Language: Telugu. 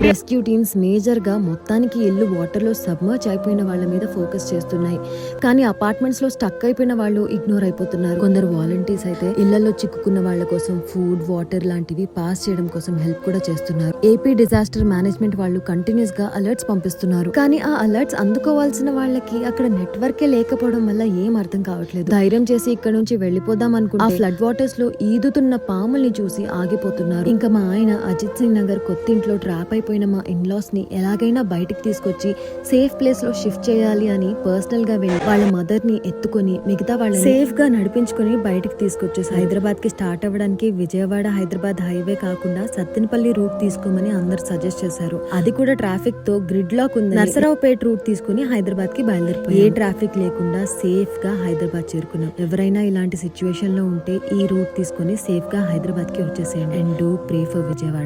రెస్క్యూ టీమ్స్ మేజర్ గా మొత్తానికి ఇల్లు వాటర్ లో సబ్మర్జ్ అయిపోయిన వాళ్ళ మీద ఫోకస్ చేస్తున్నాయి. కానీ అపార్ట్మెంట్స్ లో స్టక్ అయిపోయిన వాళ్ళు ఇగ్నోర్ అయిపోతున్నారు. కొందరు వాలంటీర్స్ అయితే ఇళ్లలో చిక్కుకున్న వాళ్ళ కోసం ఫుడ్, వాటర్ లాంటివి పాస్ చేయడం కోసం హెల్ప్ కూడా చేస్తున్నారు. ఏపీ డిజాస్టర్ మేనేజ్మెంట్ వాళ్ళు కంటిన్యూస్ గా అలర్ట్స్ పంపిస్తున్నారు. కానీ ఆ అలర్ట్స్ అందుకోవాల్సిన వాళ్ళకి అక్కడ నెట్వర్కే లేకపోవడం వల్ల ఏం అర్థం కావట్లేదు. ధైర్యం చేసి ఇక్కడ నుంచి వెళ్లిపోదాం అనుకుంటే ఆ ఫ్లడ్ వాటర్స్ లో ఈదుతున్న పాముల్ని చూసి ఆగిపోతున్నారు. ఇంకా మా ఆయన అజిత్ సింగ్ నగర్ కొత్తింట్లో ట్రాప్ అయిపోయిన మా ఇన్లాస్ ని ఎలాగైనా బయటికి తీసుకొచ్చి సేఫ్ ప్లేస్ లో షిఫ్ట్ చేయాలి అని పర్సనల్ గా వెళ్ళి వాళ్ళ మదర్ ని ఎత్తుకొని మిగతా వాళ్ళని సేఫ్ గా నడిపించుకుని బయటికి తీసుకొచ్చేసి హైదరాబాద్ కి స్టార్ట్ అవ్వడానికి విజయవాడ హైదరాబాద్ హైవే కాకుండా సత్తెనపల్లి రూట్ తీసుకోమని అందరు సజెస్ట్ చేశారు. అది కూడా ట్రాఫిక్ తో గ్రిడ్ లాక్ ఉంది. నర్సరావుపేట రూట్ తీసుకుని హైదరాబాద్ కి బయలుదేరిపోయి ఏ ట్రాఫిక్ లేకుండా సేఫ్ గా హైదరాబాద్ చేరుకున్నాం. ఎవరైనా ఇలాంటి సిచ్యువేషన్ లో ఉంటే ఈ రూట్ తీసుకుని సేఫ్ గా హైదరాబాద్ కి వచ్చేసేయండి. And do pray for Vijayawada.